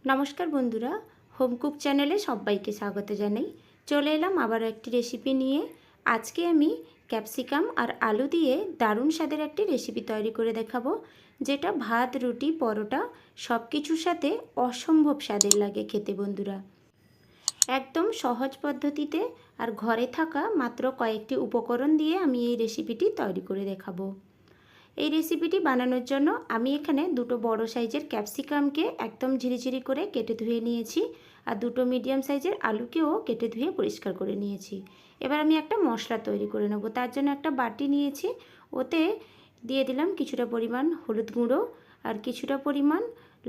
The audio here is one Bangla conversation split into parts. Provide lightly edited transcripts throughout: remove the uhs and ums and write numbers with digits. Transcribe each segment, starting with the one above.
নমস্কার বন্ধুরা, হোম কুক চ্যানেলে সবাইকে স্বাগত জানাই। চলে এলাম আবার একটি রেসিপি নিয়ে। আজকে আমি ক্যাপসিকাম আর আলু দিয়ে দারুণ স্বাদের একটি রেসিপি তৈরি করে দেখাবো, যেটা ভাত, রুটি, পরোটা সব কিছুর সাথে অসম্ভব স্বাদের লাগে খেতে বন্ধুরা। একদম সহজ পদ্ধতিতে আর ঘরে থাকা মাত্র কয়েকটি উপকরণ দিয়ে আমি এই রেসিপিটি তৈরি করে দেখাবো। এই রেসিপিটি বানানোর জন্য আমি এখানে দুটো বড় সাইজের ক্যাপসিকামকে একদম ঝিরিঝিরি করে কেটে ধুয়ে নিয়েছি, আর দুটো মিডিয়াম সাইজের আলুকেও কেটে ধুয়ে পরিষ্কার করে নিয়েছি। এবার আমি একটা মশলা তৈরি করে নেব। তার জন্য একটা বাটি নিয়েছি, ওতে দিয়ে দিলাম কিছুটা পরিমাণ হলুদ গুঁড়ো আর কিছুটা পরিমাণ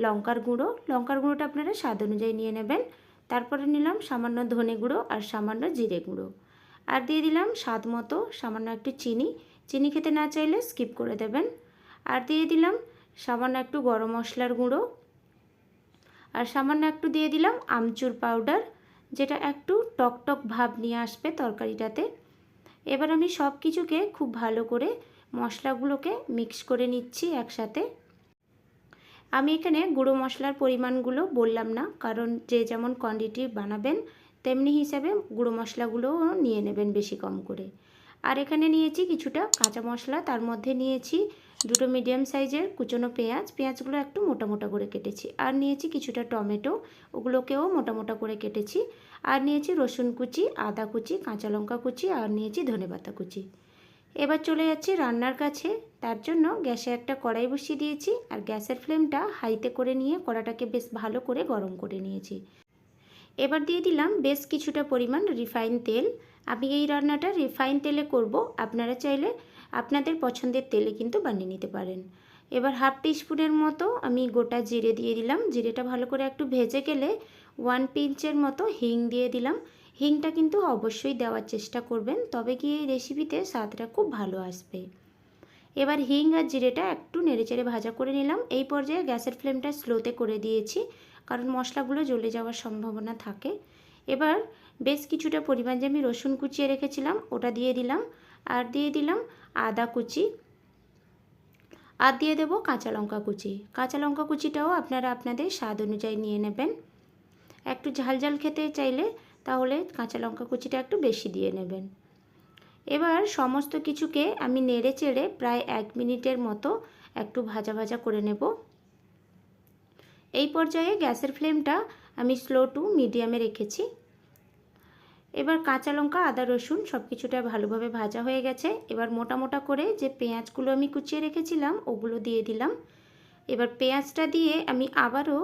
লঙ্কার গুঁড়ো। লঙ্কার গুঁড়োটা আপনারা স্বাদ অনুযায়ী নিয়ে নেবেন। তারপরে নিলাম সামান্য ধনে গুঁড়ো আর সামান্য জিরে গুঁড়ো, আর দিয়ে দিলাম স্বাদ মতো সামান্য একটু চিনি। চিনি খেতে না চাইলে স্কিপ করে দেবেন। আর দিয়ে দিলাম সামান্য একটু গরম মশলার গুঁড়ো, আর সামান্য একটু দিয়ে দিলাম আমচুর পাউডার, যেটা একটু টকটক ভাব নিয়ে আসবে তরকারিটাতে। এবার আমি সব কিছুকে খুব ভালো করে মশলাগুলোকে মিক্স করে নিচ্ছি একসাথে। আমি এখানে গুঁড়ো মশলার পরিমাণগুলো বললাম না, কারণ যে যেমন কোয়ান্টিটি বানাবেন তেমনি হিসাবে গুঁড়ো মশলাগুলোও নিয়ে নেবেন বেশি কম করে। আর এখানে নিয়েছি কিছুটা কাঁচা মশলা, তার মধ্যে নিয়েছি দুটো মিডিয়াম সাইজের কুচনো পেঁয়াজ। পেঁয়াজগুলো একটু মোটা মোটা করে কেটেছি। আর নিয়েছি কিছুটা টমেটো, ওগুলোকেও মোটা মোটা করে কেটেছি। আর নিয়েছি রসুন কুচি, আদা কুচি, কাঁচা লঙ্কা কুচি, আর নিয়েছি ধনেপাতা কুচি। এবার চলে যাচ্ছি রান্নার কাছে। তার জন্য গ্যাসে একটা কড়াই বসিয়ে দিয়েছি, আর গ্যাসের ফ্লেমটা হাইতে করে নিয়ে কড়াটাকে বেশ ভালো করে গরম করে নিয়েছি। এবার দিয়ে দিলাম বেশ কিছুটা পরিমাণ রিফাইন তেল। আমি এই রান্নাটা রিফাইন তেলে করব, আপনারা চাইলে আপনাদের পছন্দের তেলে কিন্তু বানিয়ে নিতে পারেন। এবার হাফ টিস্পুনের মতো আমি গোটা জিরে দিয়ে দিলাম। জিরেটা ভালো করে একটু ভেজে গেলে 1 পিঞ্চের মতো হিং দিয়ে দিলাম। হিংটা কিন্তু অবশ্যই দেওয়ার চেষ্টা করবেন, তবে কি এই রেসিপিতে স্বাদটা খুব ভালো আসবে। এবার হিং আর জিরেটা একটু নেড়েচেড়ে ভাজা করে নিলাম। এই পর্যায়ে গ্যাসের ফ্লেমটা স্লোতে করে দিয়েছি, কারণ মশলাগুলো জ্বলে যাওয়ার সম্ভাবনা থাকে। এবার বেশ কিছুটা পরিমাণ যে আমি রসুন কুচিয়ে রেখেছিলাম ওটা দিয়ে দিলাম, আর দিয়ে দিলাম আদা কুচি, আর দিয়ে দেবো কাঁচা লঙ্কা কুচি। কাঁচা লঙ্কা কুচিটাও আপনারা আপনাদের স্বাদ অনুযায়ী নিয়ে নেবেন। একটু ঝাল ঝাল খেতে চাইলে তাহলে কাঁচা লঙ্কা কুচিটা একটু বেশি দিয়ে নেবেন। এবার সমস্ত কিছুকে আমি নেড়ে চেড়ে প্রায় 1 মিনিটের মতো একটু ভাজা ভাজা করে নেব। এই পর্যায়ে গ্যাসের ফ্লেমটা আমি স্লো টু মিডিয়ামে রেখেছি। এবার কাঁচা লঙ্কা, আদা, রসুন সব কিছুটা ভালোভাবে ভাজা হয়ে গেছে। এবার মোটা মোটা করে যে পেঁয়াজগুলো আমি কুচিয়ে রেখেছিলাম ওগুলো দিয়ে দিলাম। এবার পেঁয়াজটা দিয়ে আমি আবারও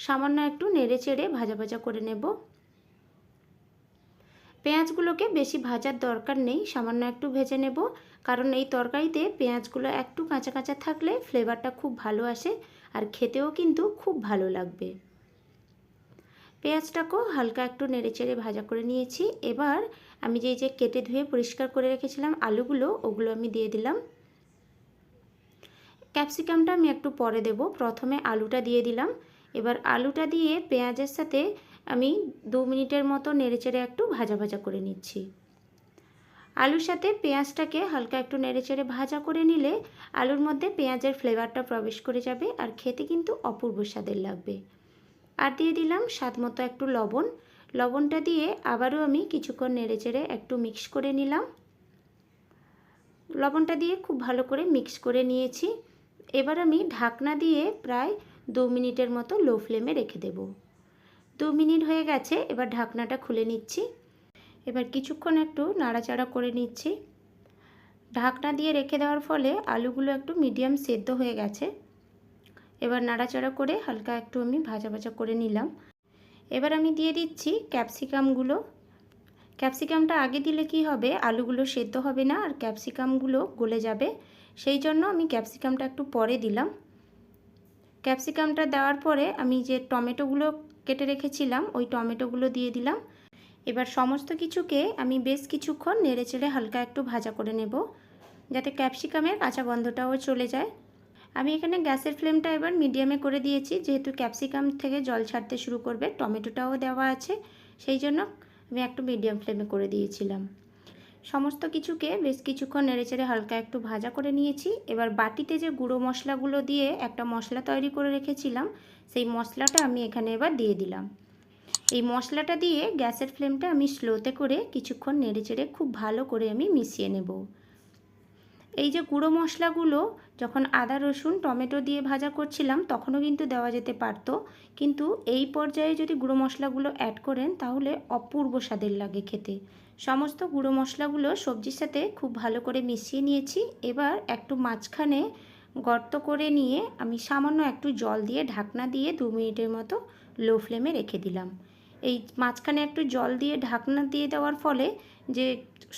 সামান্য একটু নেড়ে চেড়ে ভাজা ভাজা করে নেব। পেঁয়াজগুলোকে বেশি ভাজার দরকার নেই, সামান্য একটু ভেজে নেব, কারণ এই তরকারিতে পেঁয়াজগুলো একটু কাঁচা কাঁচা থাকলে ফ্লেভারটা খুব ভালো আসে, আর খেতেও কিন্তু খুব ভালো লাগবে। পেঁয়াজটাকেও হালকা একটু নেড়েচেড়ে ভাজা করে নিয়েছি। এবার আমি যে কেটে ধুয়ে পরিষ্কার করে রেখেছিলাম আলুগুলো, ওগুলো আমি দিয়ে দিলাম। ক্যাপসিকামটা আমি একটু পরে দেব, প্রথমে আলুটা দিয়ে দিলাম। এবার আলুটা দিয়ে পেঁয়াজের সাথে আমি 2 মিনিটের মতো নেড়েচেড়ে একটু ভাজা ভাজা করে নিচ্ছি। আলুর সাথে পেঁয়াজটাকে হালকা একটু নেড়েচেড়ে ভাজা করে নিলে আলুর মধ্যে পেঁয়াজের ফ্লেভারটা প্রবেশ করে যাবে, আর খেতে কিন্তু অপূর্ব স্বাদের লাগবে। আর দিয়ে দিলাম স্বাদ মতো একটু লবণ। লবণটা দিয়ে আবারও আমি কিছুক্ষণ নেড়েচেড়ে একটু মিক্স করে নিলাম। লবণটা দিয়ে খুব ভালো করে মিক্স করে নিয়েছি। এবার আমি ঢাকনা দিয়ে প্রায় 2 মিনিটের মতো লো ফ্লেমে রেখে দেব। 2 মিনিট হয়ে গেছে, এবার ঢাকনাটা খুলে নিচ্ছি। এবার কিছুক্ষণ একটু নাড়াচাড়া করে নিচ্ছি। ঢাকনা দিয়ে রেখে দেওয়ার ফলে আলুগুলো একটু মিডিয়াম সেদ্ধ হয়ে গেছে। এবার নাড়াচাড়া করে হালকা একটু আমি ভাজা ভাজা করে নিলাম। এবার আমি দিয়ে দিচ্ছি ক্যাপসিকামগুলো। ক্যাপসিকামটা আগে দিলে কি হবে, আলুগুলো সেদ্ধ হবে না আর ক্যাপসিকামগুলো গলে যাবে, সেই জন্য আমি ক্যাপসিকামটা একটু পরে দিলাম। ক্যাপসিকামটা দেওয়ার পরে আমি যে টমেটোগুলো কেটে রেখেছিলাম ওই টমেটোগুলো দিয়ে দিলাম। এবার সমস্ত কিছুকে আমি বেশ কিছুক্ষণ নেড়েচেড়ে হালকা একটু ভাজা করে নেব, যাতে ক্যাপসিকামের কাঁচা গন্ধটাও চলে যায়। আমি এখানে গ্যাসের ফ্লেমটা এবার মিডিয়ামে করে দিয়েছি, যেহেতু ক্যাপসিকাম থেকে জল ছাড়তে শুরু করবে, টমেটোটাও দেওয়া আছে, সেই জন্য আমি একটু মিডিয়াম ফ্লেমে করে দিয়েছিলাম। সমস্ত কিছুকে বেশ কিছুক্ষণ নেড়েচেড়ে হালকা একটু ভাজা করে নিয়েছি। এবার বাটিতে যে গুঁড়ো মশলাগুলো দিয়ে একটা মশলা তৈরি করে রেখেছিলাম, সেই মশলাটা আমি এখানে এবার দিয়ে দিলাম। এই মশলাটা দিয়ে গ্যাসের ফ্লেমটা আমি স্লোতে করে কিছুক্ষণ নেড়েচেড়ে খুব ভালো করে আমি মিশিয়ে নেব। এই যে গুঁড়ো মশলাগুলো যখন আদা রসুন টমেটো দিয়ে ভাজা করছিলাম তখনও কিন্তু দেওয়া যেতে পারত, কিন্তু এই পর্যায়ে যদি গুঁড়ো মশলাগুলো অ্যাড করেন তাহলে অপূর্ব স্বাদের লাগে খেতে। সমস্ত গুঁড়ো মশলাগুলো সবজির সাথে খুব ভালো করে মিশিয়ে নিয়েছি। এবার একটু মাঝখানে গর্ত করে নিয়ে আমি সামান্য একটু জল দিয়ে ঢাকনা দিয়ে 2 মিনিটের মতো লো ফ্লেমে রেখে দিলাম। এই মাঝখানে একটু জল দিয়ে ঢাকনা দিয়ে দেওয়ার ফলে যে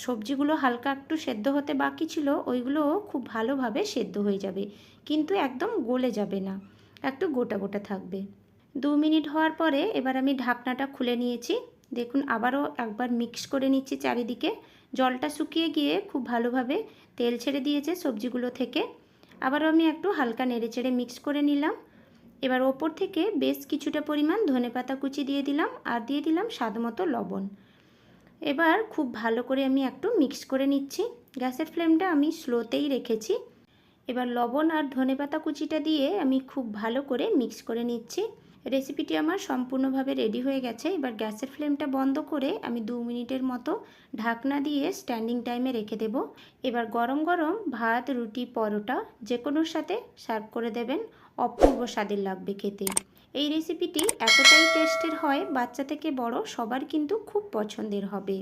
সবজিগুলো হালকা একটু সেদ্ধ হতে বাকি ছিল ওইগুলোও খুব ভালোভাবে সেদ্ধ হয়ে যাবে, কিন্তু একদম গলে যাবে না, একটু গোটা গোটা থাকবে। 2 মিনিট হওয়ার পরে এবার আমি ঢাকনাটা খুলে নিয়েছি। দেখুন আবারও একবার মিক্স করে নিচ্ছি চারিদিকে। জলটা শুকিয়ে গিয়ে খুব ভালোভাবে তেল ছেড়ে দিয়েছে সবজিগুলো থেকে। আবারও আমি একটু হালকা নেড়েচেড়ে মিক্স করে নিলাম। এবার ওপর থেকে বেশ কিছুটা পরিমাণ ধনেপাতা কুচি দিয়ে দিলাম আর দিয়ে দিলাম স্বাদমতো লবণ। এবার খুব ভালো করে আমি একটু মিক্স করে নিচ্ছি। গ্যাসের ফ্লেমটা আমি স্লোতেই রেখেছি। এবার লবণ আর ধনেপাতা কুচিটা দিয়ে আমি খুব ভালো করে মিক্স করে নিচ্ছি। রেসিপিটি আমার সম্পূর্ণভাবে রেডি হয়ে গেছে। এবার গ্যাসের ফ্লেমটা বন্ধ করে আমি 2 মিনিটের মতো ঢাকনা দিয়ে স্ট্যান্ডিং টাইমে রেখে দেব। এবার গরম গরম ভাত, রুটি, পরোটা যে কোনোর সাথে সার্ভ করে দেবেন, অপূর্ব স্বাদের লাগবে খেতে। এই রেসিপিটি এতটাই টেস্টের হয়, বাচ্চা থেকে বড় সবার কিন্তু খুব পছন্দের হবে।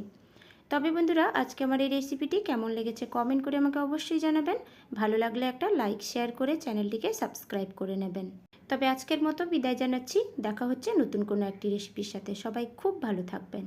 তবে বন্ধুরা, আজকে আমার এই রেসিপিটি কেমন লেগেছে কমেন্ট করে আমাকে অবশ্যই জানাবেন। ভালো লাগলে একটা লাইক শেয়ার করে চ্যানেলটিকে সাবস্ক্রাইব করে নেবেন। তবে আজকের মতো বিদায় জানাচ্ছি। দেখা হচ্ছে নতুন কোনো একটি রেসিপির সাথে। সবাই খুব ভালো থাকবেন।